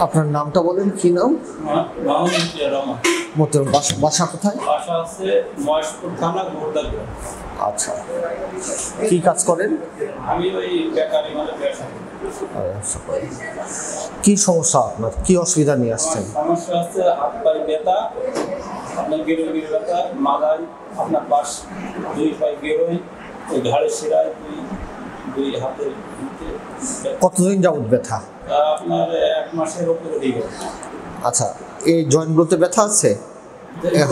আপনার নামটা বলেন, কি নাম? মতিউর। বাসা কোথায়? বাসা আছে মহেশপুর থানা গোরদারপুর। আচ্ছা, কি কাজ করেন? আমি ওই বেকারি মানে ব্যবসা করি। কি সমস্যা আপনার, কি অসুবিধা নিয়ে আসছেন? সমস্যা হচ্ছে হাত পায়ে ব্যথা, আপনার গেরোয় ব্যথা, মাথায় আপনার পাশ দুই পায়ে গেরোয়, ওই ঘাড়ের শিরায় দুই হাতের। কতদিন যাবত ব্যথা? আপনার 1 মাসের উপরে দিয়ে গেল। আচ্ছা, এই জয়েন্টগুলোতে ব্যথা আছে?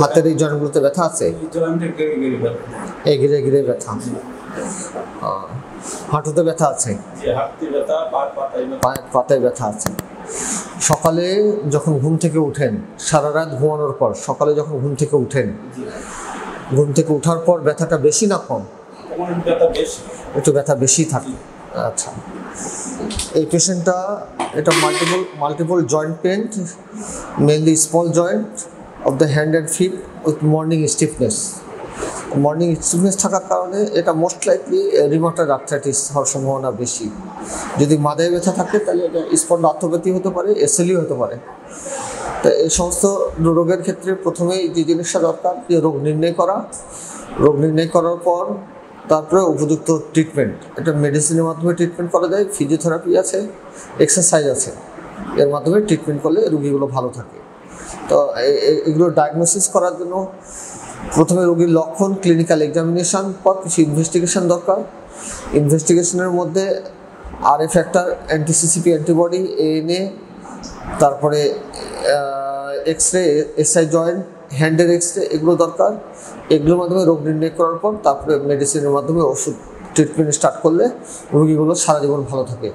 হাতের এই জয়েন্টগুলোতে ব্যথা আছে? জয়েন্টের গেরে ব্যথা, এই গিরে গিরে ব্যথা। হাঁটুতে ব্যথা আছে? হাঁটুতে ব্যথা, পায়ের পাতায় ব্যথা আছে। সকালে যখন ঘুম থেকে উঠেন, সারা রাত ঘুমানোর পর সকালে যখন ঘুম থেকে উঠেন, ঘুম থেকে ওঠার পর ব্যথাটা বেশি না কম? একটু ব্যথা বেশি থাকে। আচ্ছা, এই পেশেন্টটা এটা multiple joint pain, mainly small joint of the hand and feet with morning stiffness থাকার কারণে এটা মোস্ট লাইকলি রিউমাটয়েড আর্থ্রাইটিস হওয়ার সম্ভাবনা বেশি। যদি মাথায় ব্যথা থাকে তাহলে এটা স্পন্ডার্থোপ্যাথি হতে পারে, এসএলই হতে পারে। তো এই সমস্ত রোগের ক্ষেত্রে প্রথমেই যে জিনিসটা দরকার, যে রোগ নির্ণয় করার পর তারপরে উপযুক্ত ট্রিটমেন্ট। এটা মেডিসিনের মাধ্যমে ট্রিটমেন্ট করা যায়, ফিজিওথেরাপি আছে, এক্সারসাইজ আছে, এর মাধ্যমে ট্রিটমেন্ট করলে রোগীগুলো ভালো থাকে। তো এগুলো ডায়াগনোসিস করার জন্য প্রথমে রোগীর লক্ষণ, ক্লিনিক্যাল এক্সামিনেশন, পর কিছু ইনভেস্টিগেশন দরকার। ইনভেস্টিগেশনের মধ্যে আরএ ফ্যাক্টর, অ্যান্টিসিসিপি অ্যান্টিবডি, এএনএ, তারপরে এক্সরে, এসআই জয়েন্ট, হ্যান্ডের এক্সরে, এগুলো দরকার। এগুলোর মাধ্যমে রোগ নির্ণয় করার পর তারপরে মেডিসিনের মাধ্যমে ওষুধ ট্রিটমেন্ট স্টার্ট করলে রোগীগুলো সারা জীবন ভালো থাকে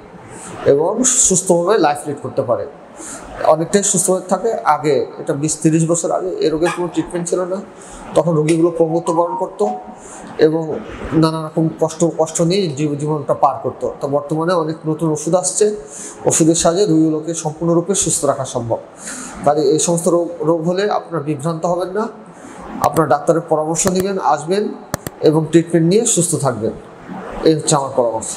এবং সুস্থভাবে লাইফ লিড করতে পারে। অনেকটাই সুস্থভাবে থাকে। আগে, এটা 20-30 বছর আগে এই রোগের কোনো ট্রিটমেন্ট ছিল না, তখন রোগীগুলো প্রমত্তবরণ করতো এবং নানা রকম কষ্ট নিয়ে জীবনটা পার করতো। তো বর্তমানে অনেক নতুন ওষুধ আসছে, ওষুধের সাহায্যে রোগীগুলোকে সম্পূর্ণরূপে সুস্থ রাখা সম্ভব। কাজে এই সমস্ত রোগ হলে আপনারা বিভ্রান্ত হবেন না, আপনার ডাক্তারের পরামর্শ নেবেন, আসবেন এবং ট্রিটমেন্ট নিয়ে সুস্থ থাকবেন। এই হচ্ছে আমার পরামর্শ।